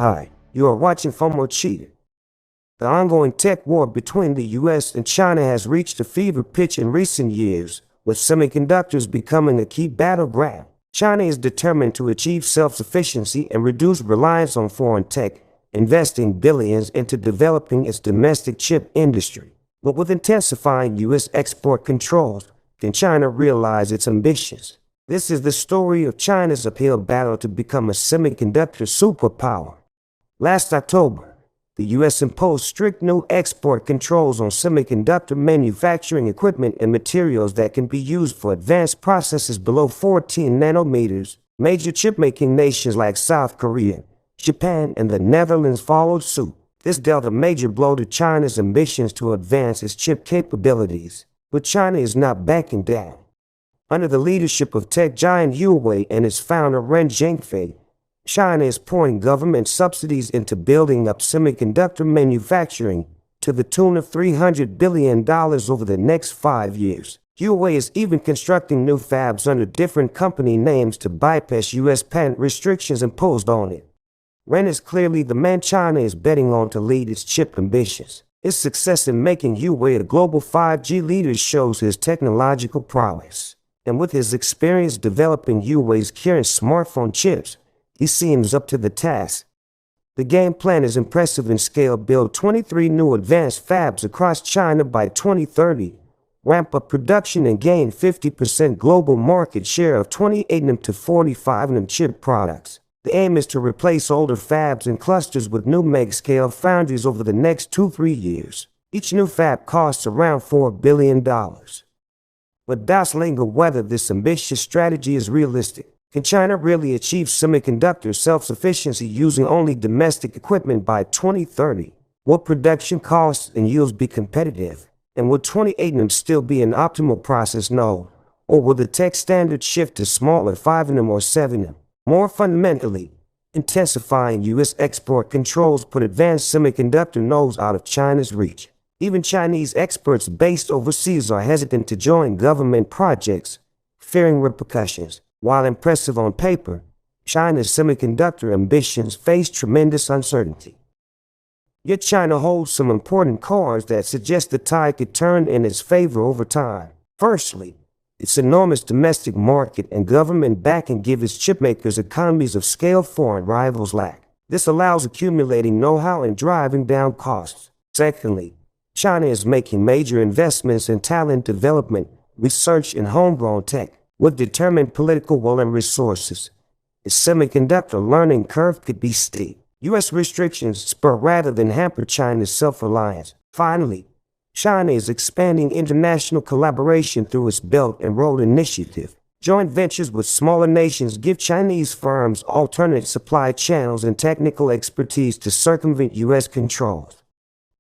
Hi, you are watching FOMO Cheater. The ongoing tech war between the US and China has reached a fever pitch in recent years, with semiconductors becoming a key battleground. China is determined to achieve self-sufficiency and reduce reliance on foreign tech, investing billions into developing its domestic chip industry. But with intensifying US export controls, can China realize its ambitions? This is the story of China's uphill battle to become a semiconductor superpower. Last October, the U.S. imposed strict new export controls on semiconductor manufacturing equipment and materials that can be used for advanced processes below 14 nanometers. Major chip-making nations like South Korea, Japan, and the Netherlands followed suit. This dealt a major blow to China's ambitions to advance its chip capabilities. But China is not backing down. Under the leadership of tech giant Huawei and its founder Ren Zhengfei, China is pouring government subsidies into building up semiconductor manufacturing to the tune of $300 billion over the next 5 years. Huawei is even constructing new fabs under different company names to bypass U.S. patent restrictions imposed on it. Ren is clearly the man China is betting on to lead its chip ambitions. His success in making Huawei a global 5G leader shows his technological prowess. And with his experience developing Huawei's current smartphone chips, he seems up to the task. The game plan is impressive in scale: build 23 new advanced fabs across China by 2030, ramp up production and gain 50% global market share of 28nm to 45nm chip products. The aim is to replace older fabs and clusters with new meg-scale foundries over the next 2-3 years. Each new fab costs around $4 billion. But does linger whether this ambitious strategy is realistic. Can China really achieve semiconductor self-sufficiency using only domestic equipment by 2030? Will production costs and yields be competitive? And will 28nm still be an optimal process node? Or will the tech standard shift to smaller 5nm or 7nm? More fundamentally, intensifying U.S. export controls put advanced semiconductor nodes out of China's reach. Even Chinese experts based overseas are hesitant to join government projects, fearing repercussions. While impressive on paper, China's semiconductor ambitions face tremendous uncertainty. Yet China holds some important cards that suggest the tide could turn in its favor over time. Firstly, its enormous domestic market and government backing give its chipmakers economies of scale foreign rivals lack. This allows accumulating know-how and driving down costs. Secondly, China is making major investments in talent development, research, and homegrown tech. With determined political will and resources, its semiconductor learning curve could be steep. U.S. restrictions spur rather than hamper China's self-reliance. Finally, China is expanding international collaboration through its Belt and Road Initiative. Joint ventures with smaller nations give Chinese firms alternate supply channels and technical expertise to circumvent U.S. controls.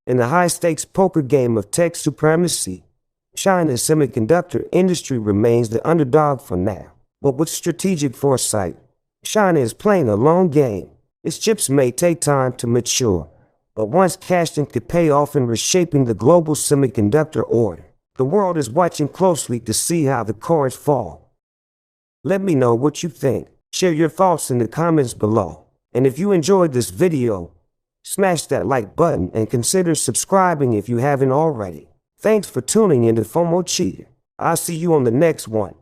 In the high-stakes poker game of tech supremacy, China's semiconductor industry remains the underdog for now. But with strategic foresight, China is playing a long game. Its chips may take time to mature, but once cashed in could pay off in reshaping the global semiconductor order. The world is watching closely to see how the cards fall. Let me know what you think. Share your thoughts in the comments below. And if you enjoyed this video, smash that like button and consider subscribing if you haven't already. Thanks for tuning in to FOMO Cheater. I'll see you on the next one.